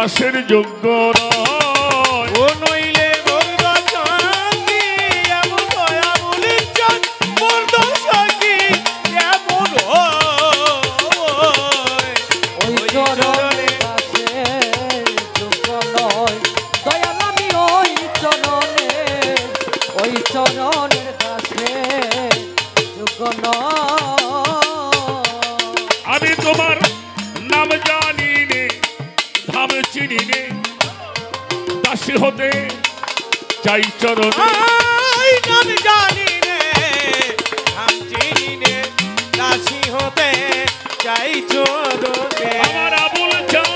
দাসের যোগ্য নয়। ও নইলে মোর দশাকি এমন দয়া বলি চান মোর দশাকি এমন ওই চরণের দাসের যোগ্য নয় দয়াল আমি ওই চরণের দাসের যোগ্য নয়। আমি তোমার নাম জানি নে ধাম চিনি নে দাসী হতে চাই চরণে। নাম জানি নে নাম চিনি নে দাসী হতে চাই চরণে। আমার আবুল চাঁদ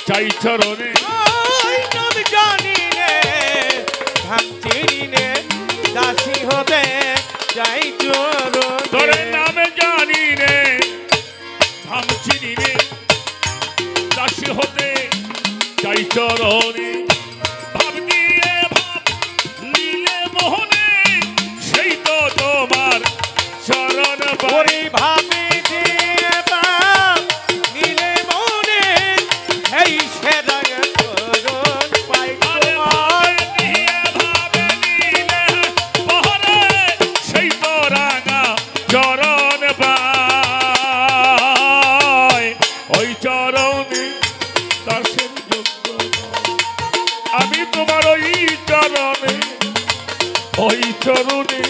চাই চরণে। নাম জানি নে ধাম চিনি নে দাসী হতে চাই চরণে। তোরে নামে জানি নে ধাম চিনি নে দাসী হতে চাই চরণে। ভাব নিয়ে ভাব নিলে মোহনে সেই তো তোমার চরণ ওরে ভাবে দিয়ে বাপ নীলে মনে এই সেরা চরণ পাই তোমার। ভাবে নিলে মোহনে সেই তো রাঙা চরণ পায়। ওই চরণে দাসের যোগ্য আমি তোমার ওই চরণে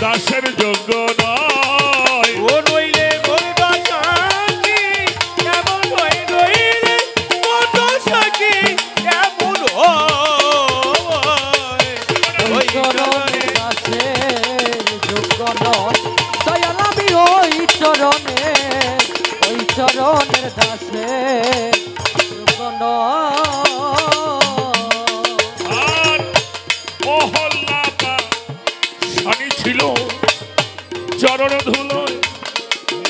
দাসের যোগ্য নয়। ও নইলে মোর দশাকি এমন নইলে মোর দশাকি এমন ওই চরণের দাসের যোগ্য নয় দয়াল আমি ওই চরণের দাসের যোগ্য নয়। আর মহল্লা স্বামী ছিল চরণ ধুলোয়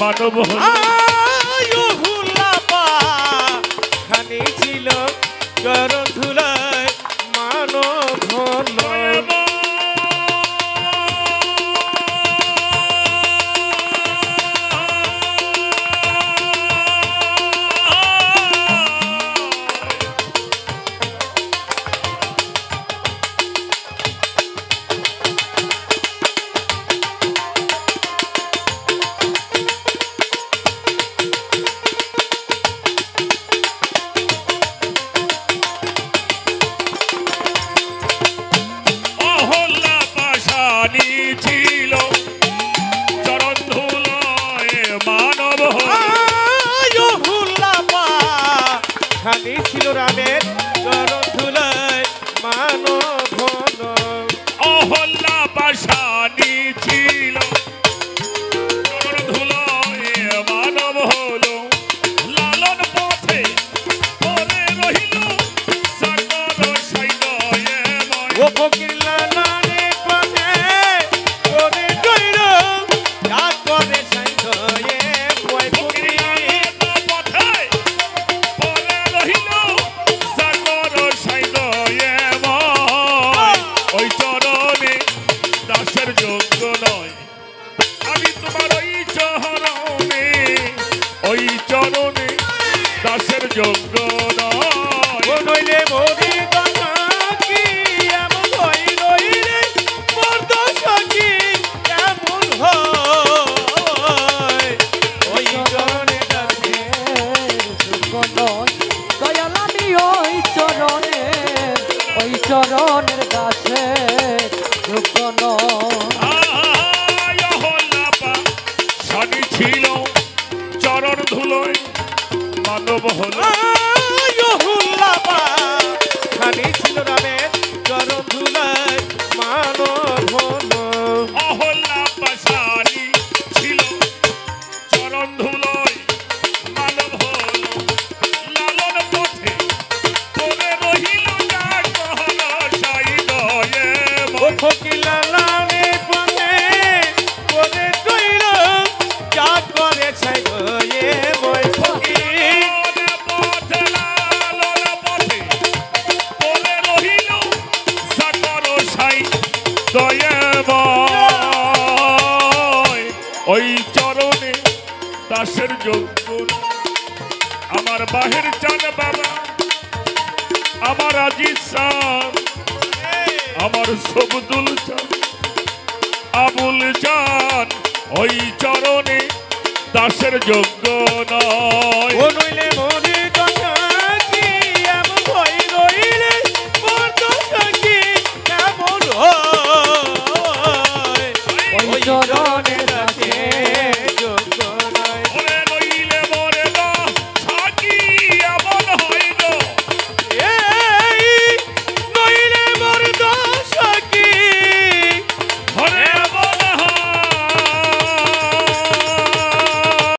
মানব খানি ছিল চরণ ধুলায় মানব হলো। ছিল চরণ ধুলোয় মানব খানি ছিল রামের চরণ ধুলায় মানব হলো। অহল্লা পাশানি ছিল চরণ ধুলোয় মানব হলো। লালন পথে পরে রহিল সাগর সাইদয়ে ও ফকির লালনে পথে পরে রহিল সাগর সাইদয়ে ময়। ফকির পথে পরে রহিল সাগর সাইদয়ে ময়। ওই চরণে দাসের যোগ্য নয় আমি তোমার ওই চরণে দাসের যোগ্য নয়। ও নইলে মোরে দশাকি এমন নইলে মোর দশাকি এমন ওই চরণের দাসের যোগ্য নয় দয়াল আমি ওই চরণের দাসের যোগ্য নয়। ছিল চরণ ধুলোয় মানব হলো হুল্লাপা খানি ছিল রামের চরণ ধুলায় মানব হলো অহল্লা পাশানি ছিল চরণ ধুলোয় মানব হলো লালন পথে পরে রহিল না কহন সাইদয়ে ও ফকিলা লালে পথে পরে তৈল যা করেছে গয়ে বই ফকির পথে লালন পথে পরে রহিল সাকর সাইদয়ে ওই চরণে দাসের যোগ্য আমার বাহির চান বাবা আমার আজিজ চান আমার সবদুল চান আবুল চান ওই চরণে দাসের যোগ্য নয় ও নইলে